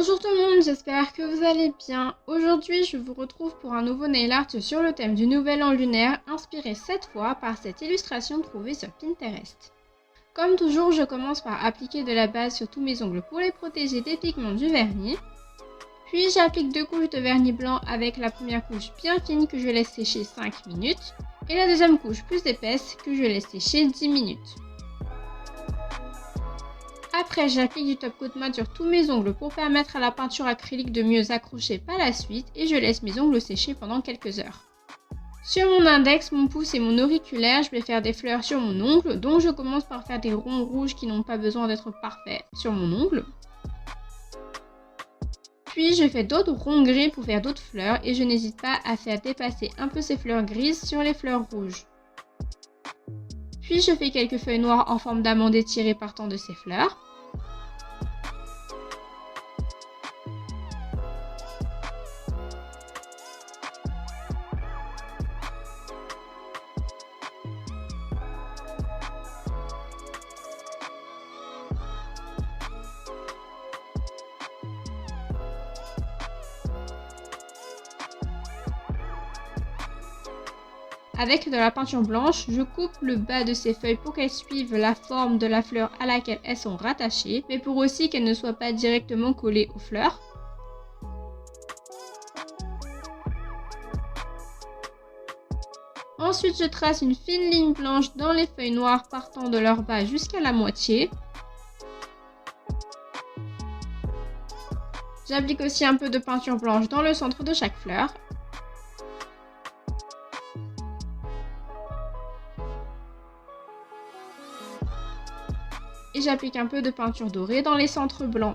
Bonjour tout le monde, j'espère que vous allez bien. Aujourd'hui, je vous retrouve pour un nouveau nail art sur le thème du nouvel an lunaire, inspiré cette fois par cette illustration trouvée sur Pinterest. Comme toujours, je commence par appliquer de la base sur tous mes ongles pour les protéger des pigments du vernis. Puis j'applique 2 couches de vernis blanc avec la première couche bien fine que je laisse sécher 5 minutes et la deuxième couche plus épaisse que je laisse sécher 10 minutes. Après, j'applique du top coat mat sur tous mes ongles pour permettre à la peinture acrylique de mieux accrocher par la suite et je laisse mes ongles sécher pendant quelques heures. Sur mon index, mon pouce et mon auriculaire, je vais faire des fleurs sur mon ongle, donc je commence par faire des ronds rouges qui n'ont pas besoin d'être parfaits sur mon ongle. Puis je fais d'autres ronds gris pour faire d'autres fleurs et je n'hésite pas à faire dépasser un peu ces fleurs grises sur les fleurs rouges. Puis je fais quelques feuilles noires en forme d'amande étirées partant de ces fleurs. Avec de la peinture blanche, je coupe le bas de ces feuilles pour qu'elles suivent la forme de la fleur à laquelle elles sont rattachées, mais pour aussi qu'elles ne soient pas directement collées aux fleurs. Ensuite, je trace une fine ligne blanche dans les feuilles noires partant de leur bas jusqu'à la moitié. J'applique aussi un peu de peinture blanche dans le centre de chaque fleur. Et j'applique un peu de peinture dorée dans les centres blancs.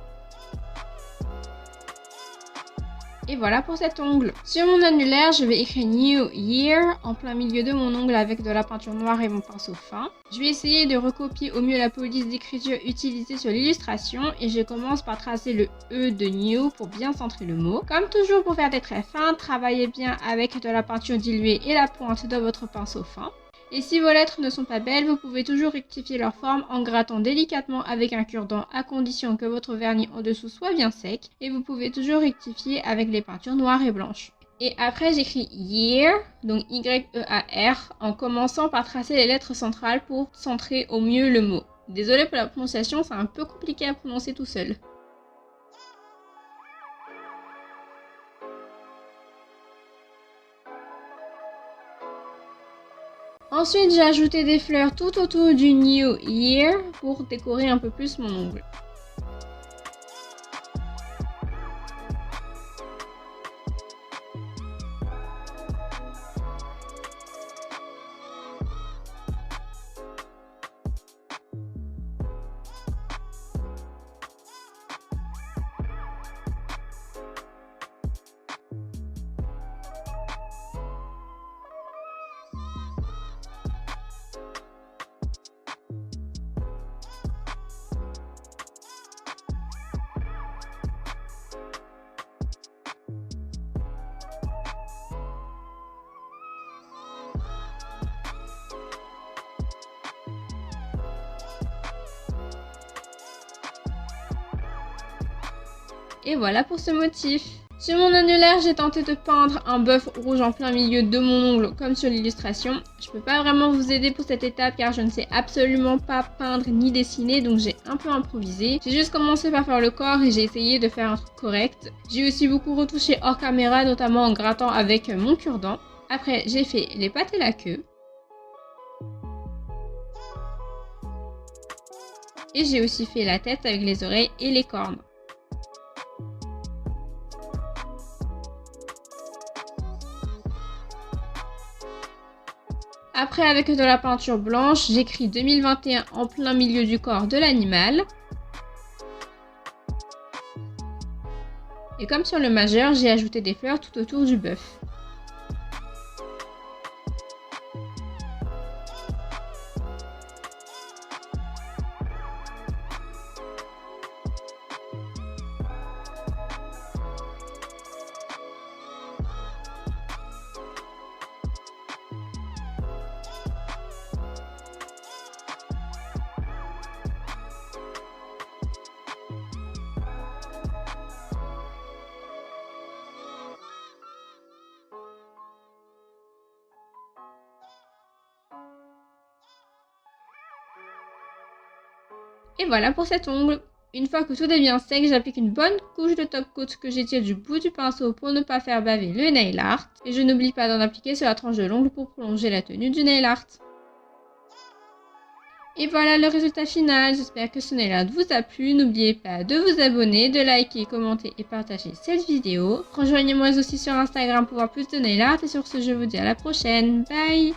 Et voilà pour cet ongle. Sur mon annulaire, je vais écrire New Year en plein milieu de mon ongle avec de la peinture noire et mon pinceau fin. Je vais essayer de recopier au mieux la police d'écriture utilisée sur l'illustration et je commence par tracer le E de New pour bien centrer le mot. Comme toujours pour faire des traits fins, travaillez bien avec de la peinture diluée et la pointe de votre pinceau fin. Et si vos lettres ne sont pas belles, vous pouvez toujours rectifier leur forme en grattant délicatement avec un cure-dent à condition que votre vernis en dessous soit bien sec. Et vous pouvez toujours rectifier avec les peintures noires et blanches. Et après j'écris Year, donc Y-E-A-R, en commençant par tracer les lettres centrales pour centrer au mieux le mot. Désolée pour la prononciation, c'est un peu compliqué à prononcer tout seul. Ensuite, j'ai ajouté des fleurs tout autour du New Year pour décorer un peu plus mon ongle. Et voilà pour ce motif. Sur mon annulaire, j'ai tenté de peindre un bœuf rouge en plein milieu de mon ongle comme sur l'illustration. Je peux pas vraiment vous aider pour cette étape car je ne sais absolument pas peindre ni dessiner, donc j'ai un peu improvisé. J'ai juste commencé par faire le corps et j'ai essayé de faire un truc correct. J'ai aussi beaucoup retouché hors caméra, notamment en grattant avec mon cure-dent. Après, j'ai fait les pattes et la queue. Et j'ai aussi fait la tête avec les oreilles et les cornes. Après, avec de la peinture blanche, j'écris 2021 en plein milieu du corps de l'animal. Et comme sur le majeur, j'ai ajouté des fleurs tout autour du bœuf. Et voilà pour cet ongle. Une fois que tout est bien sec, j'applique une bonne couche de top coat que j'étire du bout du pinceau pour ne pas faire baver le nail art. Et je n'oublie pas d'en appliquer sur la tranche de l'ongle pour prolonger la tenue du nail art. Et voilà le résultat final, j'espère que ce nail art vous a plu. N'oubliez pas de vous abonner, de liker, commenter et partager cette vidéo. Rejoignez-moi aussi sur Instagram pour voir plus de nail art et sur ce je vous dis à la prochaine, bye.